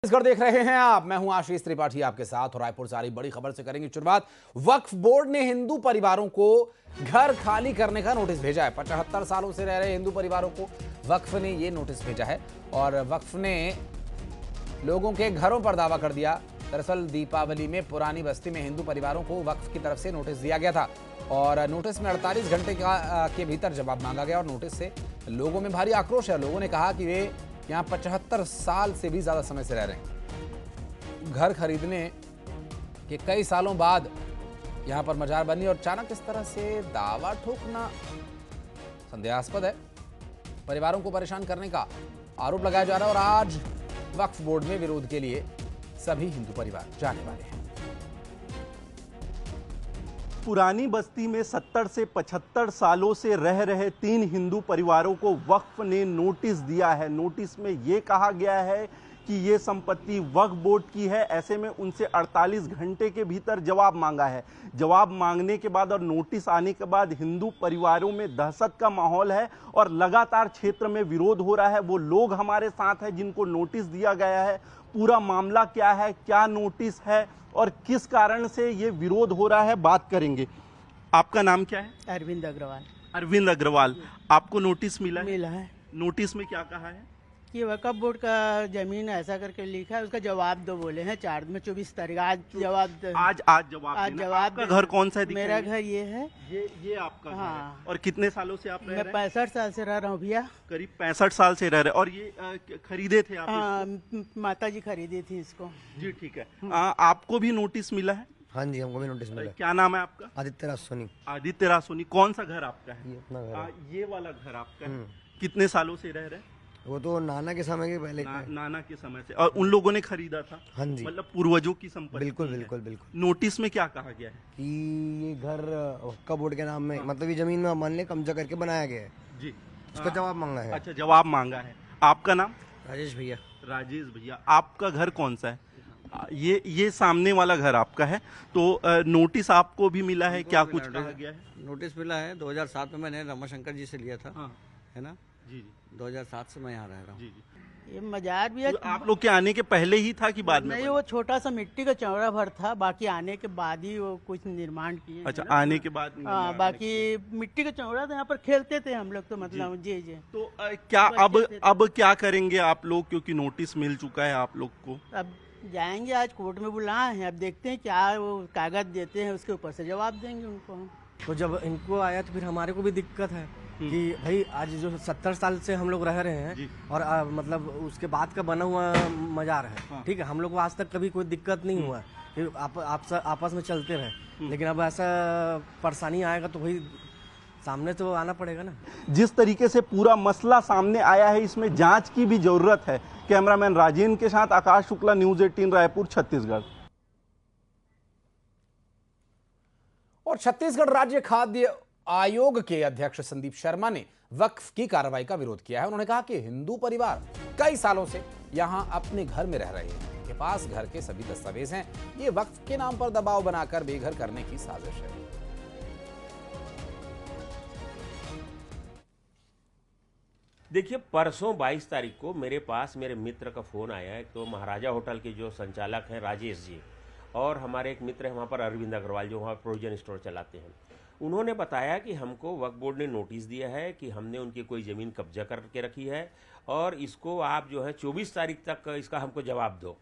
छत्तीसगढ़ देख रहे हैं आप। मैं हूं आशीष त्रिपाठी आपके साथ और रायपुर से आ रही बड़ी खबर से करेंगे शुरुआत। वक्फ बोर्ड ने हिंदू परिवारों को घर खाली करने का नोटिस भेजा है। 75 सालों से रह रहे हिंदू परिवारों को वक्फ ने यह नोटिस भेजा है और वक्फ ने लोगों के घरों पर दावा कर दिया। दरअसल दीपावली में पुरानी बस्ती में हिंदू परिवारों को वक्फ की तरफ से नोटिस दिया गया था और नोटिस में 48 घंटे के भीतर जवाब मांगा गया और नोटिस से लोगों में भारी आक्रोश है। लोगों ने कहा कि वे यहाँ 75 साल से भी ज्यादा समय से रह रहे हैं। घर खरीदने के कई सालों बाद यहाँ पर मजार बनी और अचानक इस तरह से दावा ठोकना संदेहास्पद है। परिवारों को परेशान करने का आरोप लगाया जा रहा है और आज वक्फ बोर्ड में विरोध के लिए सभी हिंदू परिवार जाने वाले हैं। पुरानी बस्ती में 70 से 75 सालों से रह रहे 3 हिंदू परिवारों को वक्फ ने नोटिस दिया है। नोटिस में ये कहा गया है कि ये संपत्ति वक्फ बोर्ड की है। ऐसे में उनसे 48 घंटे के भीतर जवाब मांगा है। जवाब मांगने के बाद और नोटिस आने के बाद हिंदू परिवारों में दहशत का माहौल है और लगातार क्षेत्र में विरोध हो रहा है। वो लोग हमारे साथ हैं जिनको नोटिस दिया गया है। पूरा मामला क्या है, क्या नोटिस है और किस कारण से ये विरोध हो रहा है, बात करेंगे। आपका नाम क्या है? अरविंद अग्रवाल। अरविंद अग्रवाल, आपको नोटिस मिला है? मिला है। नोटिस में क्या कहा है? कि वक्फ बोर्ड का जमीन ऐसा करके लिखा है, उसका जवाब दो बोले हैं 4 में 24 तारीख। आज जवाब आज जवाब आपका घर कौन सा है? मेरा घर ये है। ये आपका घर है। हाँ। और कितने सालों से आप रह रहे हैं? मैं 65 साल से रह रहा हूँ भैया। करीब 65 साल से रह रहे हैं। और ये खरीदे थे आप? हाँ, माता जी खरीदी थी इसको। जी ठीक है। आपको भी नोटिस मिला है? हाँ जी, हमको भी नोटिस मिला। क्या नाम है आपका? आदित्य रासोनी। आदित्य रासोनी। कौन सा घर आपका है? ये अपना घर है। ये वाला घर आपका है। कितने सालों से रह रहे हैं? वो तो नाना के समय के पहले नाना के समय से। और उन लोगों ने खरीदा था? हाँ जी, मतलब पूर्वजों की संपत्ति। बिल्कुल बिल्कुल बिल्कुल। नोटिस में क्या कहा गया है? कि ये घर वक्फ बोर्ड के नाम में, मतलब ये जमीन में मान ले कब्जा करके बनाया गया है जी। उसका जवाब मांगा है। अच्छा, जवाब मांगा है। आपका नाम? राजेश भैया। राजेश भैया। आपका घर कौन सा है? ये सामने वाला घर आपका है। तो नोटिस आपको भी मिला है? क्या कुछ कहा गया है? नोटिस मिला है। 2007 में मैंने रमाशंकर जी से लिया था। हाँ। है ना? जी 2007 से मैं यहाँ रह रहा हूँ। जी। ये मजार भी है। तो आप लोग के आने के पहले ही था कि बाद में? नहीं, वो छोटा सा मिट्टी का चौड़ा भर था। बाकी आने के बाद ही वो कुछ निर्माण किए। अच्छा, आने के बाद? हाँ, बाकी मिट्टी का चौड़ा था। यहाँ पर खेलते थे हम लोग तो, मतलब जी। तो क्या अब क्या करेंगे आप लोग, क्योंकि नोटिस मिल चुका है आप लोग को? अब जाएंगे, आज कोर्ट में बुलाए हैं। अब देखते हैं क्या वो कागज देते हैं, उसके ऊपर से जवाब देंगे उनको हम। तो जब इनको आया तो फिर हमारे को भी दिक्कत है कि भाई आज जो 70 साल से हम लोग रह रहे हैं और मतलब उसके बाद का बना हुआ मजार है। हाँ। ठीक है, हम लोग को आज तक कभी कोई दिक्कत नहीं हुआ है कि आपस में चलते रहे। लेकिन अब ऐसा परेशानी आएगा तो भाई सामने तो आना पड़ेगा ना। जिस तरीके से पूरा मसला सामने आया है, इसमें जांच की भी जरूरत है। कैमरामैन राजेंद्र के साथ आकाश शुक्ला, न्यूज़ 18 रायपुर, छत्तीसगढ़। और छत्तीसगढ़ राज्य खाद्य आयोग के अध्यक्ष संदीप शर्मा ने वक्फ की कार्रवाई का विरोध किया है। उन्होंने कहा कि हिंदू परिवार कई सालों से यहां अपने घर में रह रहे हैं, उनके पास घर के सभी दस्तावेज हैं। ये वक्फ के नाम पर दबाव बनाकर बेघर करने की साजिश है। देखिए, परसों 22 तारीख को मेरे पास मेरे मित्र का फ़ोन आया है। तो महाराजा होटल के जो संचालक हैं राजेश जी, और हमारे एक मित्र हैं वहाँ पर अरविंद अग्रवाल, जो वहाँ प्रोविजन स्टोर चलाते हैं। उन्होंने बताया कि हमको वक्फ बोर्ड ने नोटिस दिया है कि हमने उनकी कोई ज़मीन कब्जा करके रखी है और इसको आप जो है 24 तारीख तक इसका हमको जवाब दो।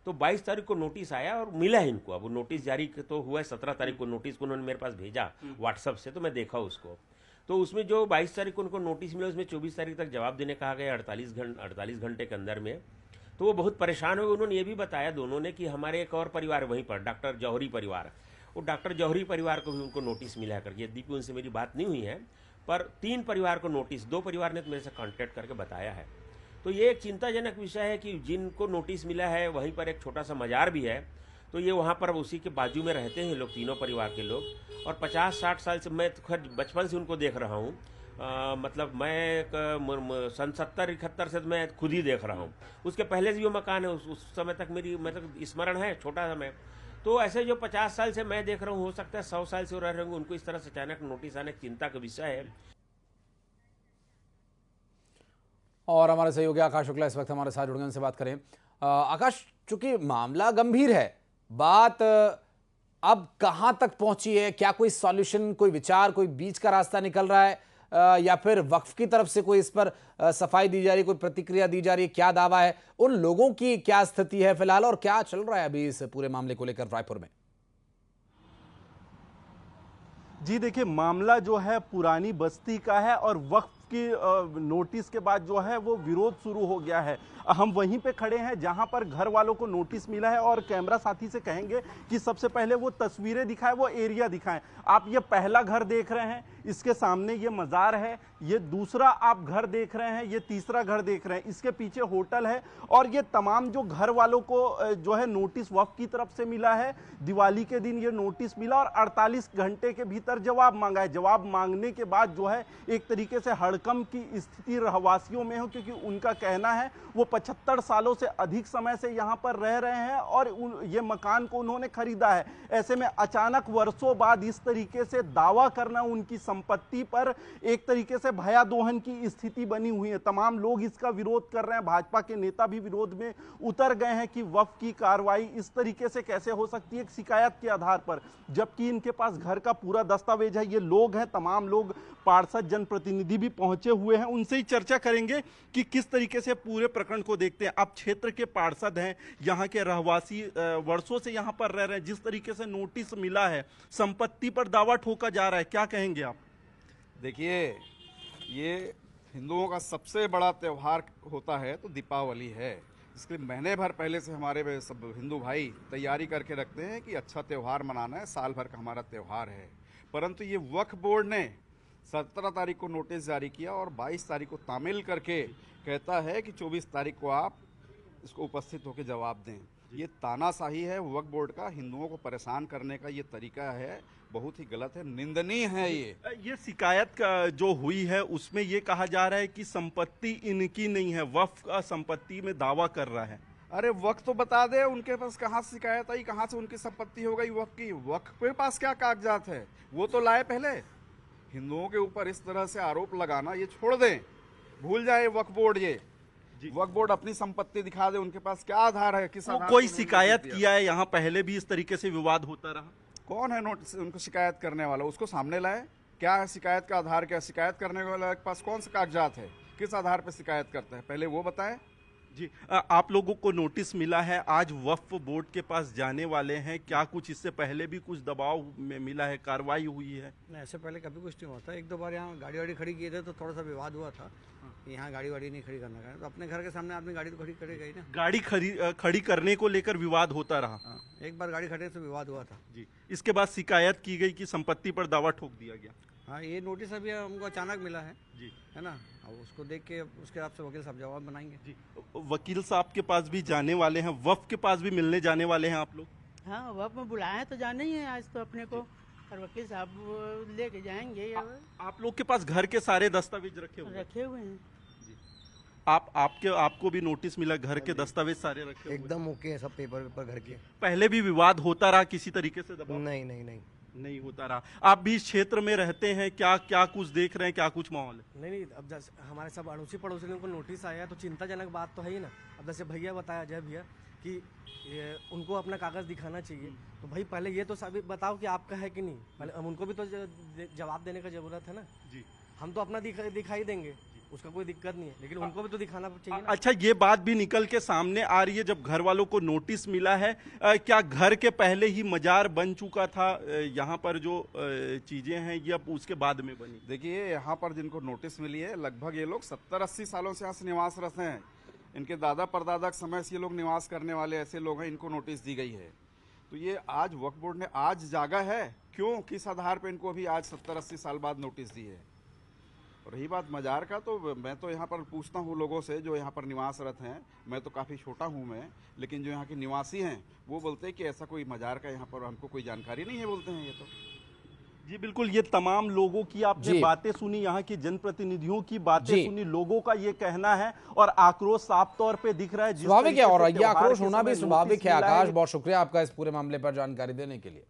तो 22 तारीख को नोटिस आया और मिला है इनको। अब वो नोटिस जारी तो हुआ है 17 तारीख को। नोटिस को उन्होंने मेरे पास भेजा व्हाट्सअप से, तो मैं देखा उसको। तो उसमें जो 22 तारीख को उनको नोटिस मिला, उसमें 24 तारीख तक जवाब देने कहा गया 48 घंटे के अंदर में। तो वो बहुत परेशान हुए। उन्होंने ये भी बताया दोनों ने कि हमारे एक और परिवार वहीं पर, डॉक्टर जौहरी परिवार, वो डॉक्टर जौहरी परिवार को भी उनको नोटिस मिला है करके। यद्यपि उनसे मेरी बात नहीं हुई है, पर 3 परिवार को नोटिस, 2 परिवार ने तो मेरे से कांटेक्ट करके बताया है। तो ये एक चिंताजनक विषय है कि जिनको नोटिस मिला है वहीं पर एक छोटा सा मजार भी है। तो ये वहाँ पर उसी के बाजू में रहते हैं लोग, तीनों परिवार के लोग। और 50-60 साल से, मैं तो खैर बचपन से उनको देख रहा हूँ। मतलब मैं सन 70-71 से मैं खुद ही देख रहा हूँ। उसके पहले से जो मकान है उस समय तक मेरी मतलब स्मरण है, छोटा समय। तो ऐसे जो 50 साल से मैं देख रहा हूँ, हो सकता है 100 साल से रह रहे होंगे, उनको इस तरह से अचानक नोटिस आने चिंता का विषय है। और हमारे सहयोगी आकाश शुक्ला इस वक्त हमारे साथ जुड़ गए, उनसे बात करें। आकाश, चूंकि मामला गंभीर है, बात अब कहां तक पहुंची है? क्या कोई सॉल्यूशन, कोई विचार, कोई बीच का रास्ता निकल रहा है, या फिर वक्फ की तरफ से कोई इस पर सफाई दी जा रही है, कोई प्रतिक्रिया दी जा रही है? क्या दावा है, उन लोगों की क्या स्थिति है फिलहाल, और क्या चल रहा है अभी इस पूरे मामले को लेकर रायपुर में? जी देखिए, मामला जो है पुरानी बस्ती का है और वक्फ की नोटिस के बाद जो है वो विरोध शुरू हो गया है। हम वहीं पे खड़े हैं जहां पर घर वालों को नोटिस मिला है और कैमरा साथी से कहेंगे कि सबसे पहले वो तस्वीरें दिखाएं, वो एरिया दिखाएं। आप ये पहला घर देख रहे हैं, इसके सामने ये मज़ार है, ये दूसरा आप घर देख रहे हैं, ये तीसरा घर देख रहे हैं, इसके पीछे होटल है। और ये तमाम जो घर वालों को जो है नोटिस वक्फ की तरफ से मिला है, दिवाली के दिन ये नोटिस मिला और 48 घंटे के भीतर जवाब मांगा है। जवाब मांगने के बाद जो है एक तरीके से हड़कंप की स्थिति रहवासियों में हो, क्योंकि उनका कहना है वो 75 सालों से अधिक समय से यहाँ पर रह रहे हैं और ये मकान को उन्होंने खरीदा है। ऐसे में अचानक वर्षों बाद इस तरीके से दावा करना उनकी संपत्ति पर एक तरीके से भयादोहन की स्थिति बनी हुई है। तमाम लोग इसका विरोध कर रहे हैं, भाजपा के नेता भी विरोध में उतर गए हैं कि वक्फ की कार्रवाई इस तरीके से कैसे हो सकती है शिकायत के आधार पर, जबकि इनके पास घर का पूरा दस्तावेज है। ये लोग हैं, तमाम लोग, पार्षद, जनप्रतिनिधि भी पहुंचे हुए हैं, उनसे ही चर्चा करेंगे कि किस तरीके से पूरे प्रकरण को देखते हैं। आप क्षेत्र के पार्षद हैं, यहाँ के रहवासी, वर्षों से यहाँ पर रह रहे हैं, जिस तरीके से नोटिस मिला है, संपत्ति पर दावा ठोका जा रहा है, क्या कहेंगे आप? देखिए, ये हिंदुओं का सबसे बड़ा त्यौहार होता है तो दीपावली है। इसके महीने भर पहले से हमारे सब हिंदू भाई तैयारी करके रखते हैं कि अच्छा त्यौहार मनाना है, साल भर का हमारा त्यौहार है। परंतु ये वक्फ बोर्ड ने 17 तारीख को नोटिस जारी किया और 22 तारीख को तामील करके कहता है कि 24 तारीख को आप इसको उपस्थित होकर जवाब दें। ये तानाशाही है वक्फ बोर्ड का, हिंदुओं को परेशान करने का ये तरीका है, बहुत ही गलत है, निंदनीय है। ये शिकायत का जो हुई है उसमें ये कहा जा रहा है कि संपत्ति इनकी नहीं है, वक्फ का संपत्ति में दावा कर रहा है। अरे वक्फ तो बता दे, उनके पास कहाँ से शिकायत आई, कहाँ से उनकी संपत्ति हो गई वक्फ की? वक्फ के पास क्या कागजात है वो तो लाए पहले। हिंदुओं के ऊपर इस तरह से आरोप लगाना ये छोड़ दें, भूल जाए वक्फ बोर्ड। ये वक्फ बोर्ड अपनी संपत्ति दिखा दे, उनके पास क्या आधार है, किस आधार कोई शिकायत किया है यहाँ पहले भी इस तरीके से विवाद होता रहा? कौन है नोटिस उनको शिकायत करने वाला, उसको सामने लाए। क्या है शिकायत का आधार, क्या शिकायत करने वाले के पास कौन से कागजात है, किस आधार पर शिकायत करता है, पहले वो बताएं। जी, आप लोगों को नोटिस मिला है, आज वक्फ बोर्ड के पास जाने वाले हैं, क्या कुछ इससे पहले भी कुछ दबाव में मिला है, कार्रवाई हुई है? नहीं, ऐसे पहले कभी कुछ नहीं होता। एक दो बार यहाँ गाड़ी वाड़ी खड़ी किए थे तो थोड़ा सा विवाद हुआ था, यहाँ गाड़ी वाड़ी नहीं खड़ी करना है, तो अपने घर के सामने आदमी गाड़ी तो खड़ी करेगा ही ना। गाड़ी खड़ी करने को लेकर विवाद होता रहा? हाँ, एक बार गाड़ी खड़े तो विवाद हुआ था। जी, इसके बाद शिकायत की गई कि संपत्ति पर दावा ठोक दिया गया। हाँ, ये नोटिस अभी हमको अचानक मिला है जी, है ना। अब उसको देख के उसके हिसाब से वकील साहब जवाब बनाएंगे। जी, वकील साहब के पास भी जाने वाले हैं, वक्फ के पास भी मिलने जाने वाले हैं आप लोग? हाँ, वक्त में बुलाए तो जाना ही है आज तो अपने को, और वकील साहब लेके जाएंगे। आप लोग के पास घर के सारे दस्तावेज रखे हुए हैं? आपको भी नोटिस मिला, घर के दस्तावेज सारे रखे हुए? एकदम ओके है, सब पेपर घर के। पहले भी विवाद होता रहा किसी तरीके से दबाव? नहीं होता रहा। आप भी इस क्षेत्र में रहते हैं, क्या कुछ देख रहे हैं, क्या कुछ माहौल है? नहीं, अब जैसे हमारे सब अड़ोसी पड़ोसी को नोटिस आया तो चिंताजनक बात तो है ही ना। अब जैसे भैया बताया, जय भैया, कि उनको अपना कागज दिखाना चाहिए, तो भाई पहले ये तो साबित बताओ कि आपका है कि नहीं। पहले हम उनको भी तो जवाब देने का जरूरत है ना जी। हम तो अपना दिखाई देंगे, उसका कोई दिक्कत नहीं है, लेकिन उनको भी तो दिखाना चाहिए ना। अच्छा, ये बात भी निकल के सामने आ रही है, जब घर वालों को नोटिस मिला है, क्या घर के पहले ही मजार बन चुका था? यहाँ पर जो चीजें हैं ये अब उसके बाद में बनी? देखिए, यहाँ पर जिनको नोटिस मिली है, लगभग ये लोग 70-80 सालों से यहाँ से निवासरत हैं। इनके दादा परदादा के समय से ये लोग निवास करने वाले ऐसे लोग हैं, इनको नोटिस दी गई है। तो ये आज वक्फ बोर्ड ने आज जागा है, क्यों, किस आधार पर इनको अभी आज 70-80 साल बाद नोटिस दी है? और रही बात मजार का, तो मैं तो यहाँ पर पूछता हूँ लोगों से जो यहाँ पर निवासरत हैं, मैं तो काफ़ी छोटा हूँ मैं, लेकिन जो यहाँ के निवासी हैं वो बोलते हैं कि ऐसा कोई मजार का यहाँ पर हमको कोई जानकारी नहीं है, बोलते हैं ये तो। जी बिल्कुल, ये तमाम लोगों की आपने बातें सुनी, यहाँ की जनप्रतिनिधियों की बातें सुनी, लोगों का ये कहना है और आक्रोश साफ तौर पे दिख रहा है। स्वाभाविक है, और ये आक्रोश होना भी स्वाभाविक है। आकाश, बहुत शुक्रिया आपका इस पूरे मामले पर जानकारी देने के लिए।